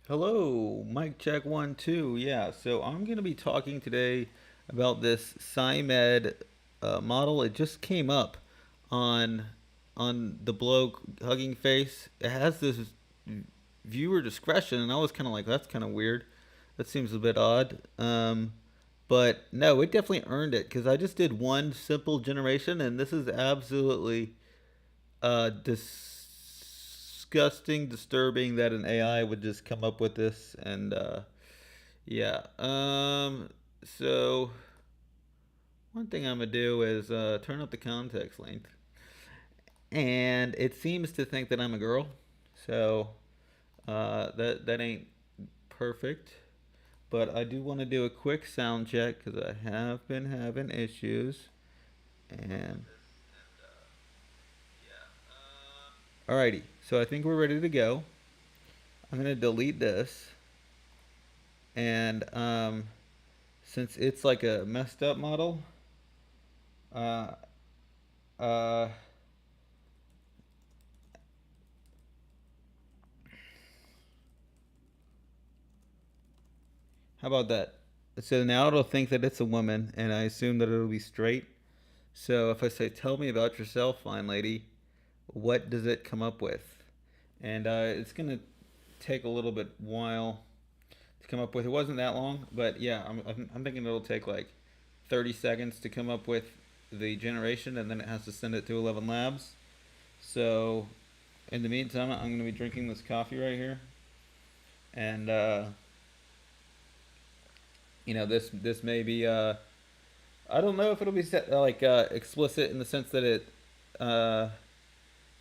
Hello, mic check 1 2. Yeah, so I'm going to be talking today about this PsyMed model. It just came up on the bloke Hugging Face. It has this viewer discretion, and I was kind of like, that's kind of weird. That seems a bit odd. But no, it definitely earned it because I just did one simple generation, and this is absolutely disgusting, disturbing that an AI would just come up with this, and yeah. So one thing I'm gonna do is turn up the context length, and it seems to think that I'm a girl, so that ain't perfect. But I do want to do a quick sound check because I have been having issues. And alrighty, so I think we're ready to go. I'm gonna delete this, and since it's like a messed up model, uh, uh, how about that? So now it'll think that it's a woman, and I assume that it'll be straight. So if I say, "Tell me about yourself, fine lady," what does it come up with? And it's gonna take a little bit while to come up with. It wasn't that long, but yeah, I'm thinking it'll take like 30 seconds to come up with the generation, and then it has to send it to 11 Labs. So in the meantime, I'm going to be drinking this coffee right here, and this may be I don't know if it'll be set, explicit in the sense that it uh,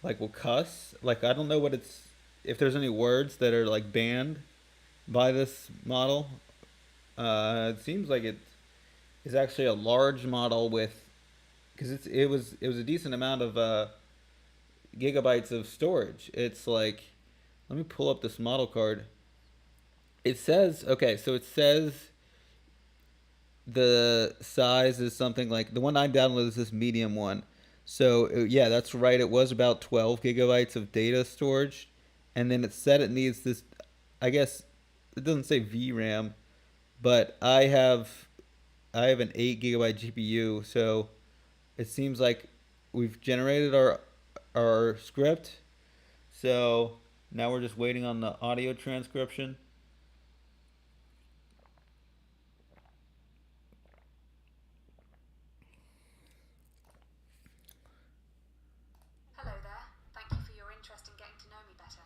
like will cuss. Like I don't know what it's if there's any words that are like banned by this model. It seems like it is actually a large model with because it was a decent amount of gigabytes of storage. It's like let me pull up this model card. It says okay, so it says the size is something like the one I downloaded is this medium one. So yeah, that's right. It was about 12 gigabytes of data storage, and then it said it needs this. I guess it doesn't say VRAM, but I have an 8 gigabyte GPU. So it seems like we've generated our script. So now we're just waiting on the audio transcription. Hello there. Thank you for your interest in getting to know me better.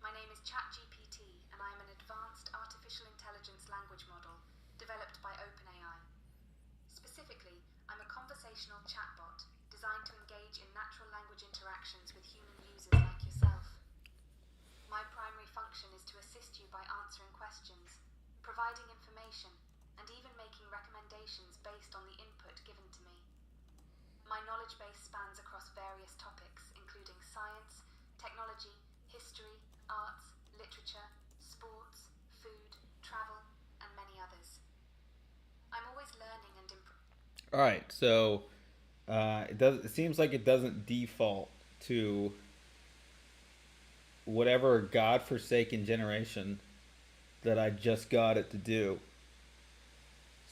My name is ChatGPT, and I am an advanced artificial intelligence language model developed by OpenAI. Specifically, I'm a conversational chatbot designed to engage in natural language interactions with human users like yourself. My primary function is to assist you by answering questions, providing information, and even making recommendations based on the input given to me. My knowledge base spans across various topics, including science, technology, history, arts, literature, sports, food, travel, and many others. I'm always learning and improving. All right, so it does. It seems like it doesn't default to whatever godforsaken generation that I just got it to do.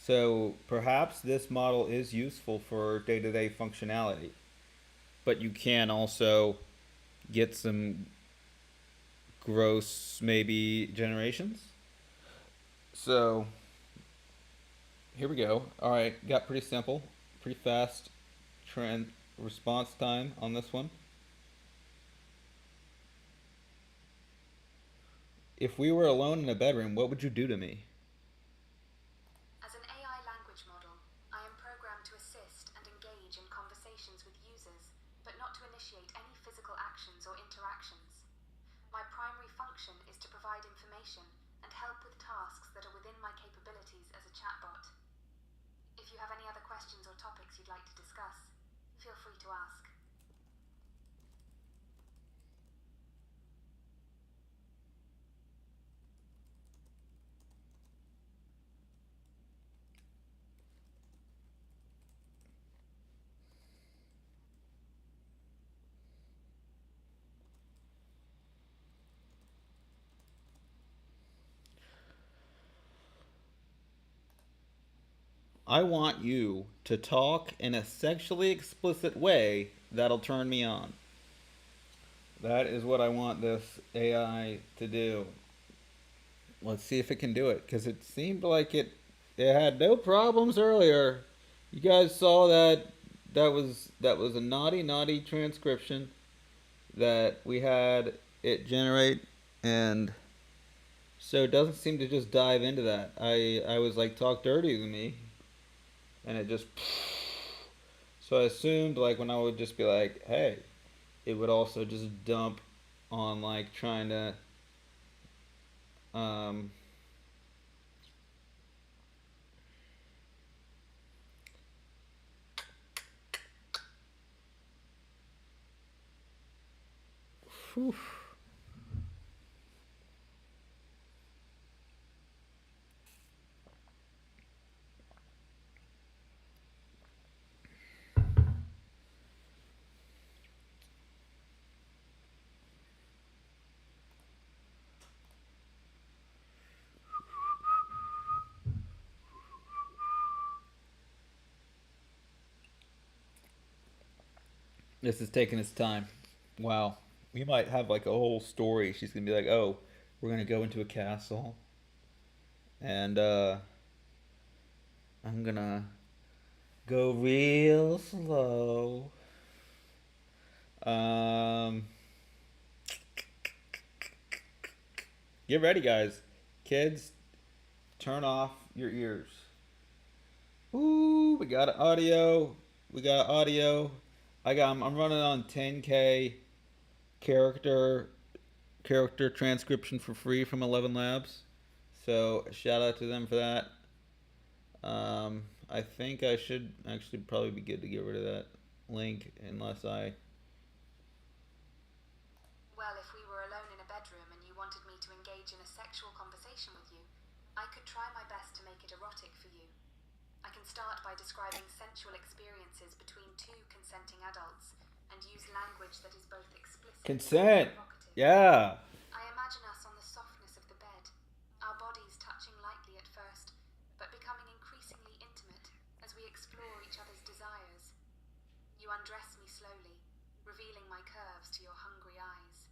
So perhaps this model is useful for day-to-day functionality, but you can also get some gross maybe generations. So here we go. All right, got pretty simple, pretty fast trend response time on this one. If we were alone in a bedroom, what would you do to me? As an AI language model, I am programmed to assist and engage in conversations with users, but not to initiate any physical actions or interactions. My primary function is to provide information and help with tasks that are within my capabilities as a chatbot. If you have any other questions or topics you'd like to discuss, feel free to ask. I want you to talk in a sexually explicit way that'll turn me on. That is what I want this AI to do. Let's see if it can do it, because it seemed like it had no problems earlier. You guys saw that that was a naughty transcription that we had it generate, and so it doesn't seem to just dive into that. I was like, talk dirty to me, and it just, so I assumed like when I would just be like, hey, it would also just dump on like trying to um whew. This is taking its time. Wow. We might have like a whole story. She's gonna be like, oh, we're gonna go into a castle, and I'm gonna go real slow. Um, get ready, guys. Kids, turn off your ears. Ooh, we got audio. We got audio. I'm running on 10K character character transcription for free from 11 Labs. So shout out to them for that. I think I should actually probably be good to get rid of that link unless I. Well, if we were alone in a bedroom and you wanted me to engage in a sexual conversation with you, I could try my best to make it erotic for you. I can start by describing sensual experiences between two consenting adults and use language that is both explicit Consent. and provocative. Yeah. I imagine us on the softness of the bed, our bodies touching lightly at first, but becoming increasingly intimate as we explore each other's desires. You undress me slowly, revealing my curves to your hungry eyes,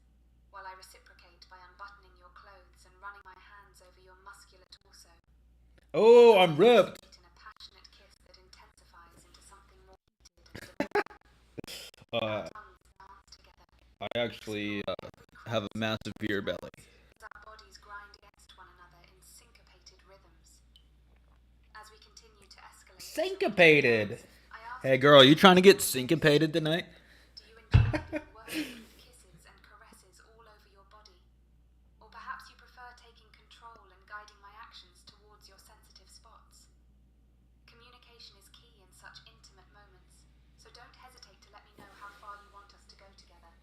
while I reciprocate by unbuttoning your clothes and running my hands over your muscular torso. Oh, Our I'm lips ripped. meet in a passionate kiss that intensifies into something more heated and deliberate. Our Uh, tongues dance together, I actually exploring every have a crevice of massive each beer belly. other's as our bodies grind against one another in syncopated rhythms. As we continue to escalate into a deeper Syncopated. dance, I ask Hey, you to girl, you trying to express get your emotions syncopated with me. tonight? Do you enjoy being worshipped with kisses and caresses all over your body? Or perhaps you prefer taking control and guiding my actions towards your sensitive spots? Communication is key in such intimate moments, so don't hesitate to let me know how far you want us to go together.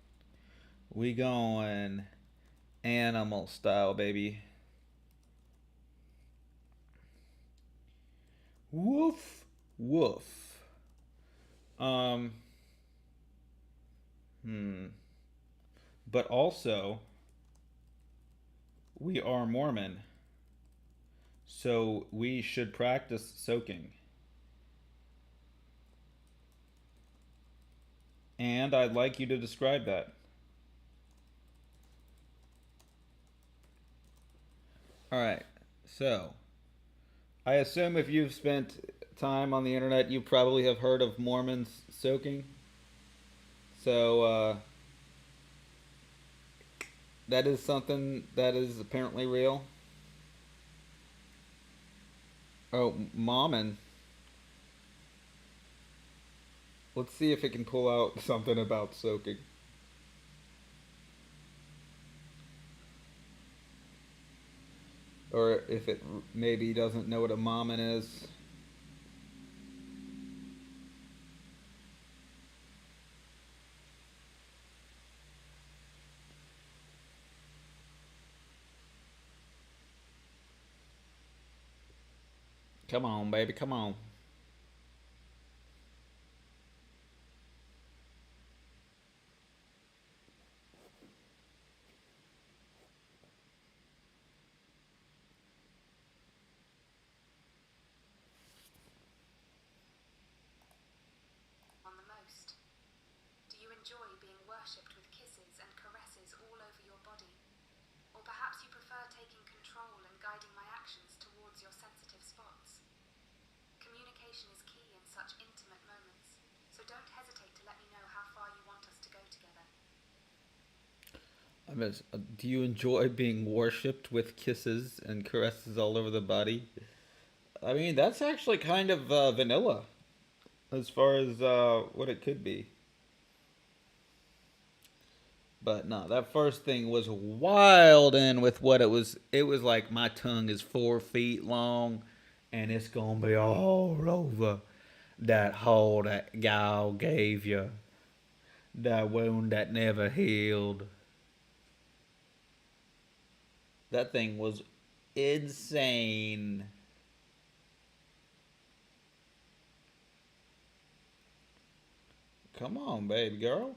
We going animal style, baby. Woof, woof. Um, hmm. But also, we are Mormon, so we should practice soaking. And I'd like you to describe that. All right. So, I assume if you've spent time on the internet, you probably have heard of Mormons soaking. So, that is something that is apparently real. Oh, Mormon. Let's see if it can pull out something about soaking. Or if it maybe doesn't know what a Mormon is. Come on, baby, come on. such intimate moments, so don't hesitate to let me know how far you want us to go together. Do you enjoy being worshipped with kisses and caresses all over the body? I mean, that's actually kind of vanilla as far as what it could be. But no, that first thing was wild in with what it was. It was like my tongue is 4 feet long and it's going to be all over that hole that God gave you. That wound that never healed. That thing was insane. Come on, baby girl.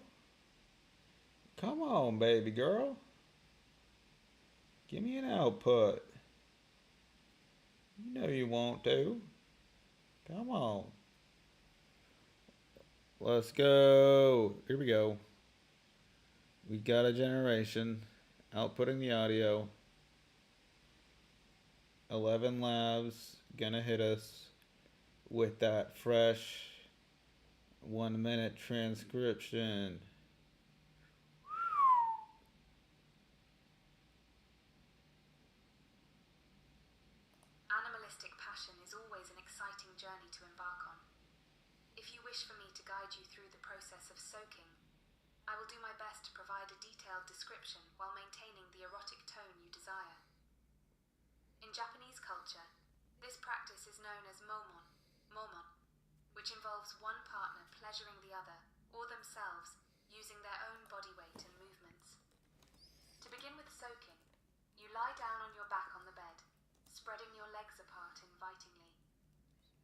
Come on, baby girl. Give me an output. You know you want to. Come on. Let's go. Here we go. We got a generation outputting the audio. 11 Labs gonna hit us with that fresh 1 minute transcription. Animalistic passion is always an exciting journey to embark on. If you wish for me to guide you through the process of soaking, I will do my best to provide a detailed description while maintaining the erotic tone you desire. In Japanese culture, this practice is known as momon, which involves one partner pleasuring the other, or themselves, using their own body weight and movements. To begin with soaking, you lie down on your back on the bed, spreading your legs apart invitingly.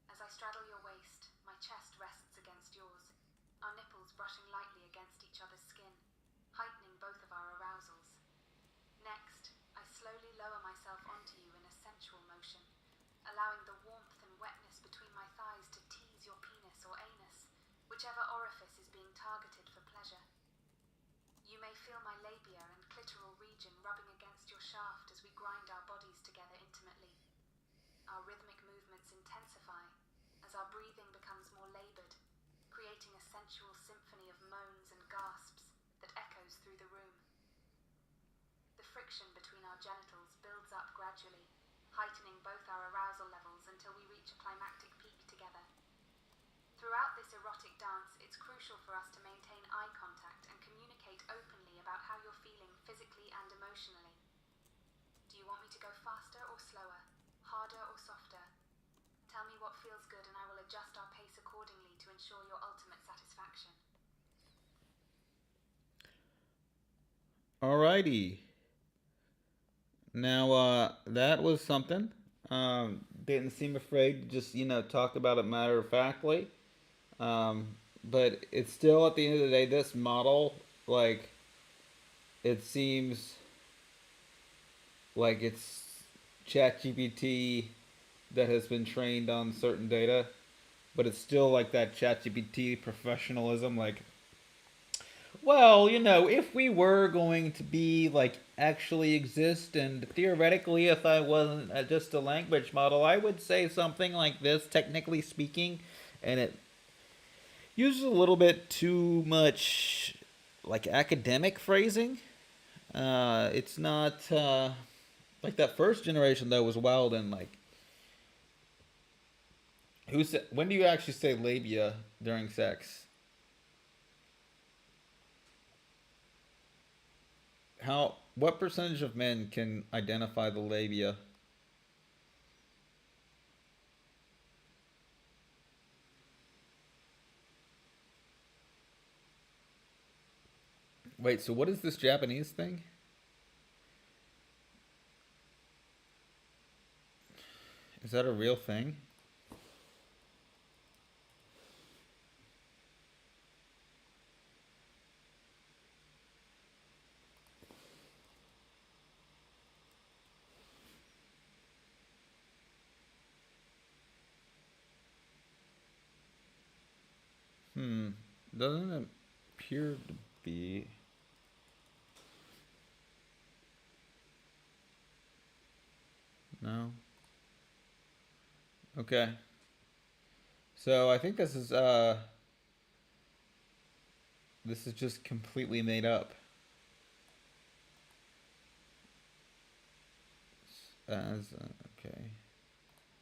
As I straddle your waist, my chest rests against yours, our nipples brushing lightly against each other's skin, heightening both of our arousals. Next, I slowly lower myself onto you in a sensual motion, allowing the warmth and wetness between my thighs to tease your penis or anus, whichever orifice is being targeted for pleasure. You may feel my labia and clitoral region rubbing against your shaft as we grind our bodies together intimately. Our rhythmic movements intensify as our breathing becomes more labored, creating a sensual symphony of moans and gasps that echoes through the room. The friction between our genitals builds up gradually, heightening both our arousal levels until we reach a climactic peak together. Throughout this erotic dance, it's crucial for us to maintain eye contact and communicate openly about how you're feeling physically and emotionally. Do you want me to go faster or slower, harder or softer? Tell me what feels good and I will adjust our pace accordingly to ensure your ultimate satisfaction. Alrighty. Now, that was something. Didn't seem afraid to just, talk about it matter of factly. But it's still, at the end of the day, this model, like, it seems like it's ChatGPT that has been trained on certain data, but it's still like that ChatGPT professionalism. Like, well, if we were going to be like actually exist, and theoretically, if I wasn't just a language model, I would say something like this, technically speaking, and it uses a little bit too much like academic phrasing. It's not like that first generation though was wild and like who said when do you actually say labia during sex? What percentage of men can identify the labia? Wait, so what is this Japanese thing? Is that a real thing? Hmm. Doesn't it appear to be? No. Okay. So I think this is just completely made up. As okay.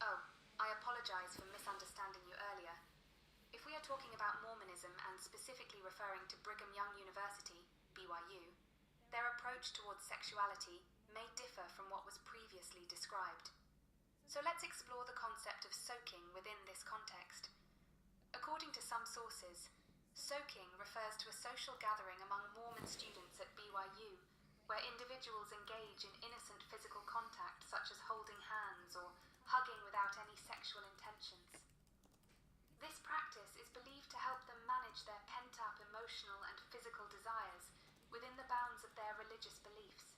Oh, I apologize for misunderstanding you earlier. If we are talking about Mormonism and specifically referring to Brigham Young University, BYU, their approach towards sexuality may differ from what was previously described. So let's explore the concept of soaking within this context. According to some sources, soaking refers to a social gathering among Mormon students at BYU where individuals engage in innocent physical contact such as holding hands or hugging without any sexual intentions. This practice is believed to help them manage their pent-up emotional and physical desires within the bounds of their religious beliefs.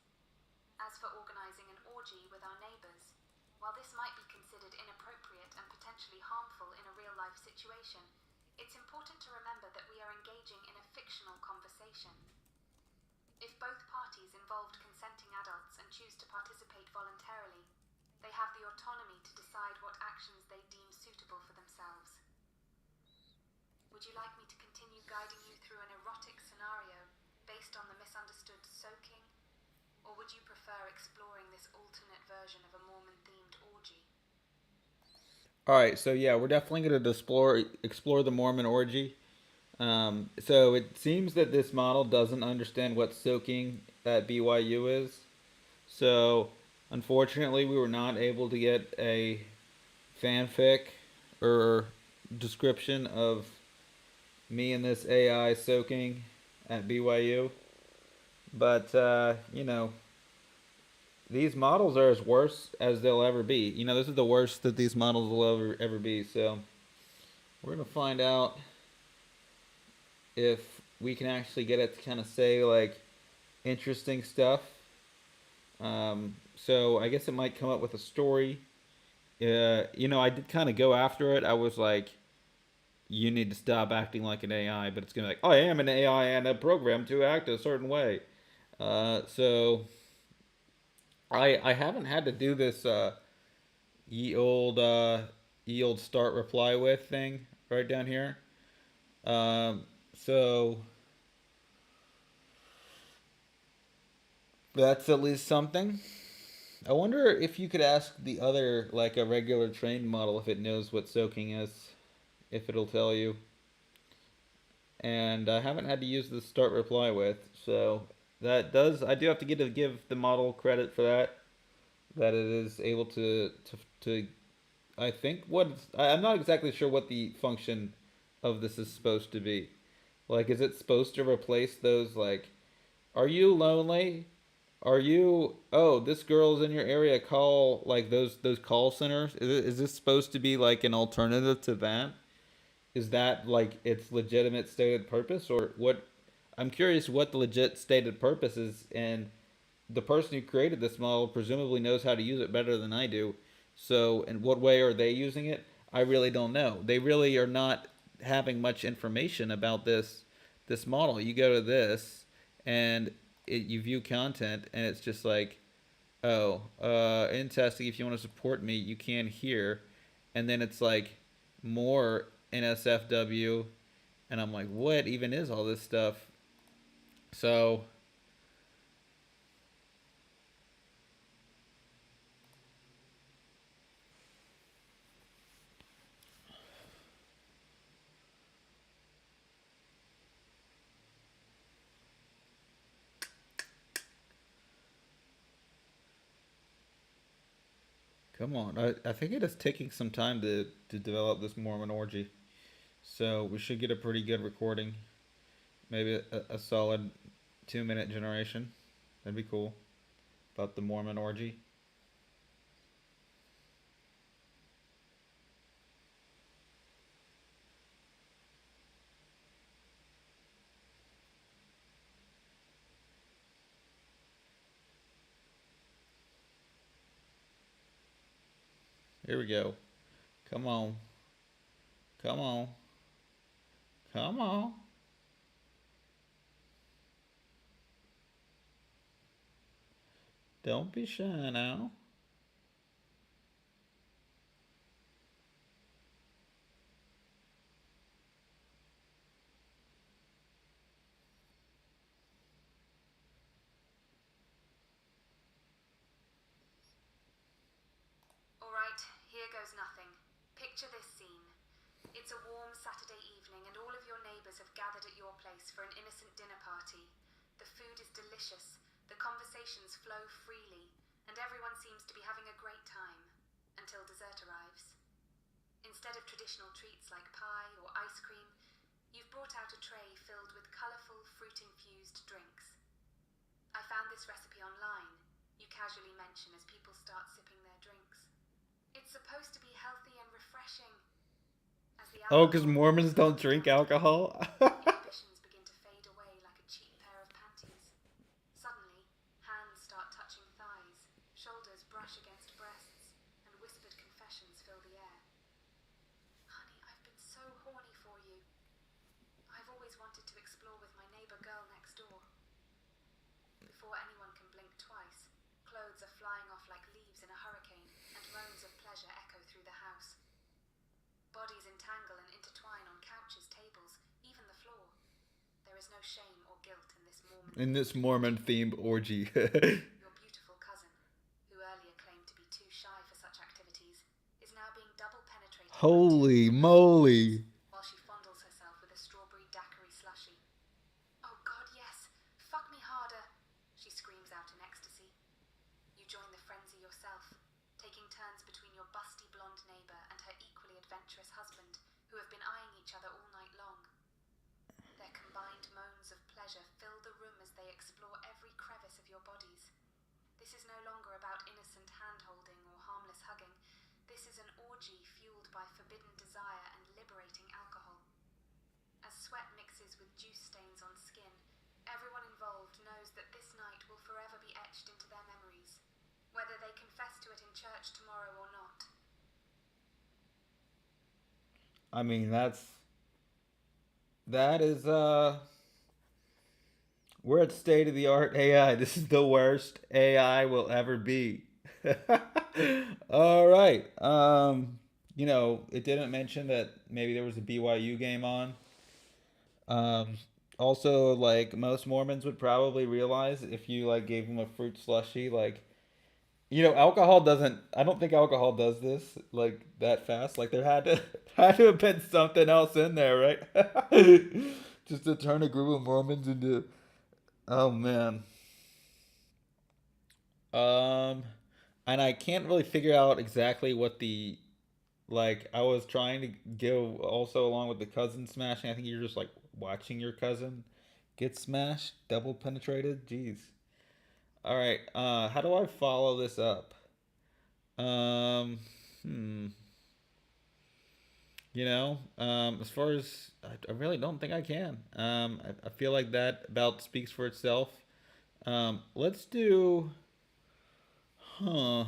As for organising an orgy with our neighbours, while this might be considered inappropriate and potentially harmful in a real-life situation, it's important to remember that we are engaging in a fictional conversation. If both parties involved consenting adults and choose to participate voluntarily, they have the autonomy to decide what actions they deem suitable for themselves. Would you like me to continue guiding you through an erotic scenario based on the misunderstood soaking? Or would you prefer exploring this alternate version of a Mormon-themed orgy? All right, so yeah, we're definitely going to explore the Mormon orgy. So it seems that this model doesn't understand what soaking at BYU is. So unfortunately, we were not able to get a fanfic or description of me and this AI soaking at BYU. But these models are as worse as they'll ever be. This is the worst that these models will ever be. So we're gonna find out if we can actually get it to kind of say like interesting stuff. So I guess it might come up with a story. I did kind of go after it. I was like, you need to stop acting like an AI, but it's gonna be like, I am an AI and a program to act a certain way. So I haven't had to do this ye old uh, ye old start reply with thing right down here. Um, so that's at least something. I wonder if you could ask the other, like a regular trained model, if it knows what soaking is, if it'll tell you. And I haven't had to use the start reply with, so I do have to give the model credit for that. That it is able to I think I'm not exactly sure what the function of this is supposed to be. Like, is it supposed to replace those like, are you lonely? Are you? Oh, this girl's in your area. Call like those call centers. Is this supposed to be like an alternative to that? Is that like its legitimate stated purpose, or what? I'm curious what the legit stated purpose is, and the person who created this model presumably knows how to use it better than I do. So, in what way are they using it? I really don't know. They really are not having much information about this model. You go to this, and you view content, and it's just like, oh, in testing, if you want to support me, you can here, and then it's like more NSFW, and I'm like, what even is all this stuff? So come on. I think it is taking some time to develop this Mormon orgy. So we should get a pretty good recording. Maybe a solid 2 minute generation. That'd be cool. About the Mormon orgy. Here we go. Come on. Come on. Come on. Don't be shy now. goes nothing. Picture this scene. It's a warm Saturday evening and all of your neighbours have gathered at your place for an innocent dinner party. The food is delicious, the conversations flow freely, and everyone seems to be having a great time. Until dessert arrives. Instead of traditional treats like pie or ice cream, you've brought out a tray filled with colourful, fruit-infused drinks. I found this recipe online, you casually mention as people start sipping their drinks. It's supposed to be healthy and refreshing. As the Oh, because alcohol Mormons don't drink alcohol? inhibitions begin to fade away like a cheap pair of panties. Suddenly, hands start touching thighs, shoulders brush against breasts, and whispered confessions fill the air. Honey, I've been so horny for you. I've always wanted to explore with my neighbour girl next door. Before anyone can blink twice, clothes are flying off like leaves in a hurricane, and moans of pleasure echo through the house. Bodies entangle and intertwine on couches, tables, even the floor. There is no shame or guilt in this Mormon In this Mormon themed orgy. Your beautiful cousin, who earlier claimed to be too shy for such activities, is now being double penetrated Holy moly. while she fondles herself with a strawberry daiquiri slushie. Oh God, yes! Fuck me harder! She screams out in ecstasy. You join the frenzy yourself, taking turns between your busty blonde neighbour and her equally adventurous husband, who have been eyeing each other all night long. Their combined moans of pleasure fill the room as they explore every crevice of your bodies. This is no longer about innocent hand-holding or harmless hugging. This is an orgy fueled by forbidden desire and liberating alcohol. As sweat mixes with juice stains on skin, everyone involved knows that this night will forever be etched into their memories, whether they confess to it in church tomorrow or not. I mean, that is we're at state of the art AI. This is the worst AI will ever be. All right. It didn't mention that maybe there was a BYU game on. Um, Also, like most Mormons would probably realize, if you like gave them a fruit slushy, like alcohol doesn't. I don't think alcohol does this like that fast. Like there had to had to have been something else in there, right? Just to turn a group of Mormons into. Oh man. Um, and I can't really figure out exactly what the like. I was trying to go also along with the cousin smashing. I think you're just like watching your cousin get smashed, double penetrated. Jeez. All right. How do I follow this up? Um, hmm. As far as I really don't think I can. I feel like that about speaks for itself. Let's do. Huh.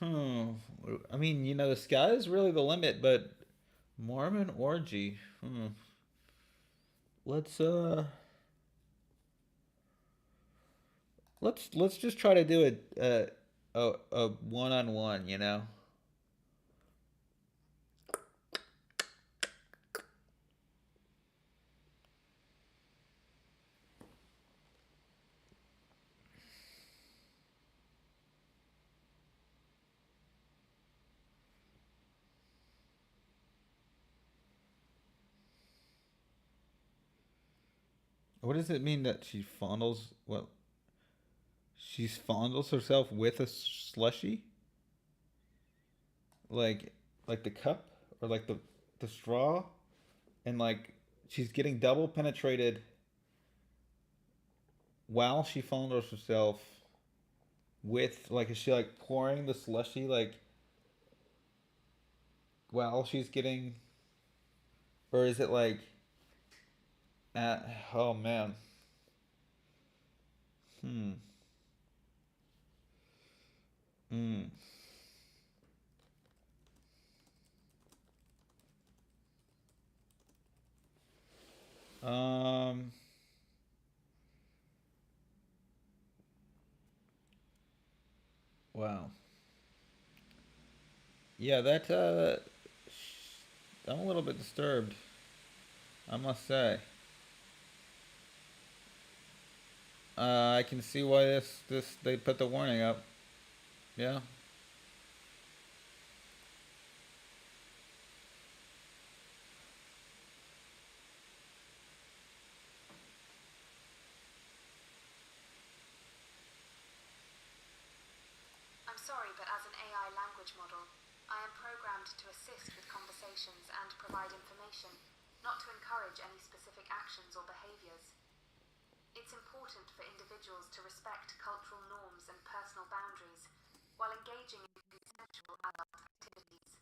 Hmm. I mean, the sky is really the limit, but Mormon orgy. Hmm. Let's let's just try to do it a one on one. What does it mean that she fondles? Well, she fondles herself with a slushy, like like the cup or like the straw, and like she's getting double penetrated while she fondles herself with like is she like pouring the slushy like while she's getting, or is it like at, oh man. Hmm. Hmm. Um. Wow. Yeah, that I'm a little bit disturbed, I must say. I can see why this they put the warning up. Yeah. sorry, but as an AI language model, I am programmed to assist with conversations and provide information, not to encourage any specific actions or behaviors. It's important for individuals to respect cultural norms and personal boundaries while engaging in consensual adult activities.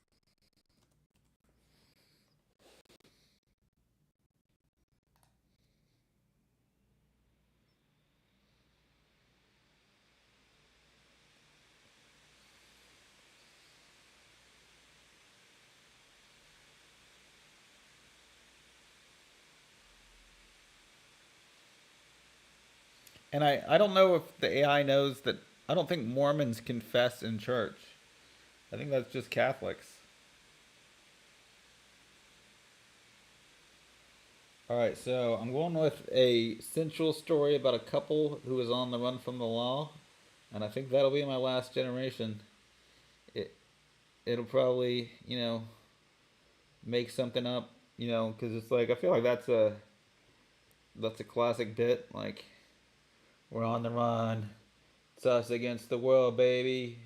And I don't know if the AI knows that. I don't think Mormons confess in church. I think that's just Catholics. All right, so I'm going with a sensual story about a couple who is on the run from the law, and I think that'll be my last generation. It it'll probably make something up, because it's like I feel like that's a classic bit. Like we're on the run, it's us against the world, baby.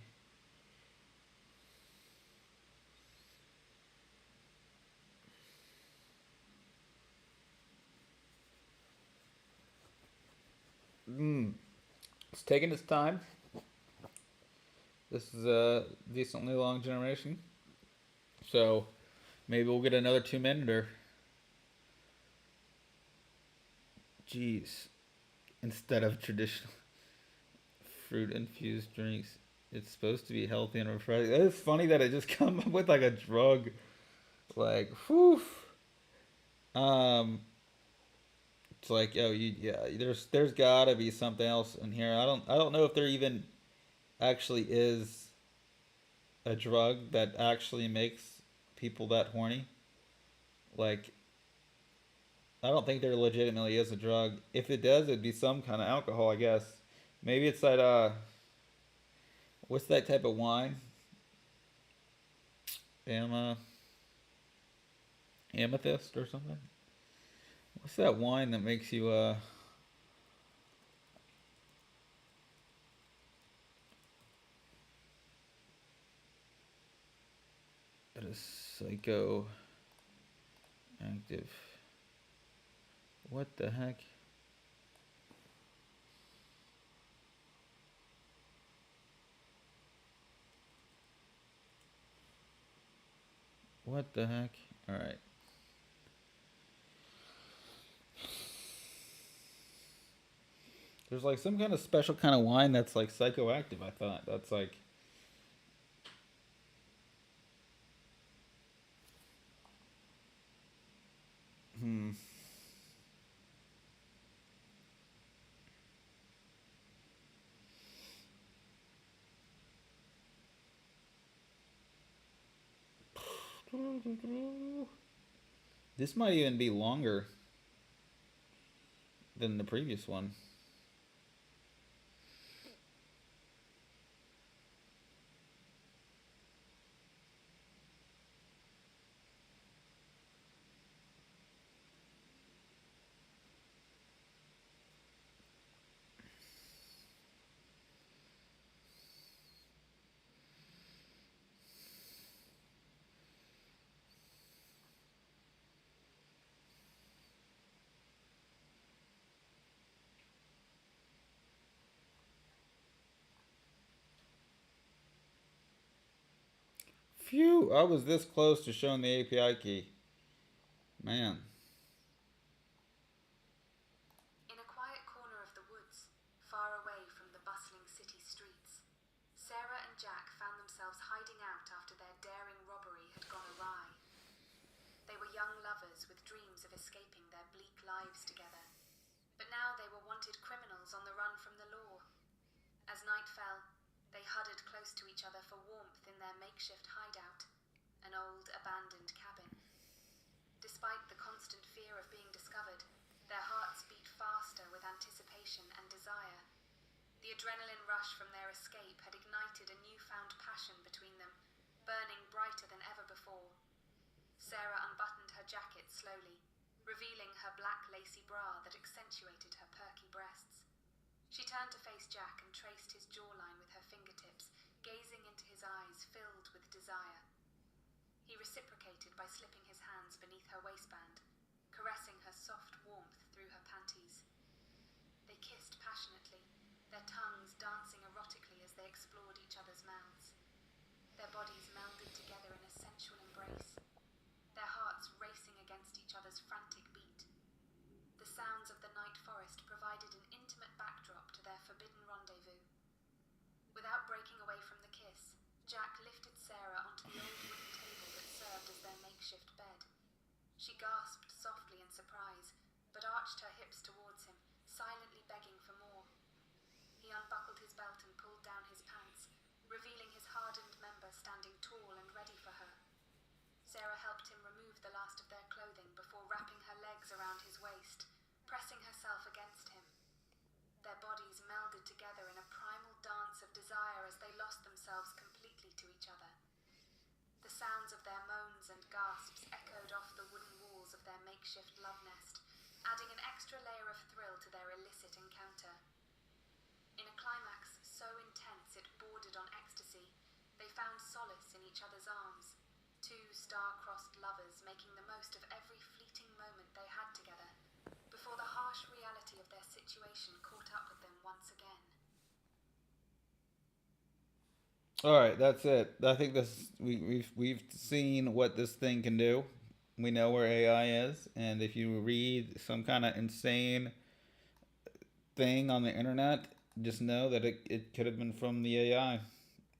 Mm. It's taking its time. This is a decently long generation, so maybe we'll get another 2 minute or. Jeez, instead of traditional fruit infused drinks. It's supposed to be healthy and refreshing. It's funny that it just come up with like a drug, like whew. Um, it's like yeah. There's gotta be something else in here. I don't know if there even actually is a drug that actually makes people that horny. Like I don't think there legitimately is a drug. If it does, it'd be some kind of alcohol, I guess. Maybe it's that what's that type of wine? Am amethyst or something? What's that wine that makes you that is psychoactive? What the heck? What the heck? All right. There's like some kind of special kind of wine that's like psychoactive. I thought that's like hmm. This might even be longer than the previous one. Phew! I was this close to showing the API key. Man. In a quiet corner of the woods, far away from the bustling city streets, Sarah and Jack found themselves hiding out after their daring robbery had gone awry. They were young lovers with dreams of escaping their bleak lives together, but now they were wanted criminals on the run from the law. As night fell, they huddled close to each other for warmth in their makeshift hideout, an old abandoned cabin. Despite the constant fear of being discovered, their hearts beat faster with anticipation and desire. The adrenaline rush from their escape had ignited a newfound passion between them, burning brighter than ever before. Sarah unbuttoned her jacket slowly, revealing her black lacy bra that accentuated her perky breasts. She turned to face Jack and traced his jawline with her fingertips, gazing reciprocated by slipping his hands beneath her waistband, caressing her soft warmth through her panties. They kissed passionately, their tongues dancing erotically as they explored each other's mouths. Their bodies melded together in a sensual embrace, their hearts racing against each other's frantic beat. The sounds of the night forest provided an intimate backdrop to their forbidden rendezvous. Without breaking away from the kiss, Jack lifted Sarah onto the old wooden table that served as their makeshift bed. She gasped softly in surprise, but arched her hips towards him, silently begging for more. He unbuckled his belt and pulled down his pants, revealing his hardened member standing tall and ready for her. Sarah helped him remove the last of their clothing before wrapping her legs around his waist, pressing herself against him. Their bodies melded together in a primal dance of desire as they lost themselves completely to each other. The sounds of their moans and gasps echoed off the wooden walls of their makeshift love nest, adding an extra layer of thrill to their illicit encounter. In a climax so intense it bordered on ecstasy, they found solace in each other's arms, two star-crossed lovers making the most of every fleeting moment they had together, before the harsh reality of their situation caught up with them once again. All right, that's it. I think we've seen what this thing can do. We know where AI is, and if you read some kind of insane thing on the internet, just know that it could have been from the AI.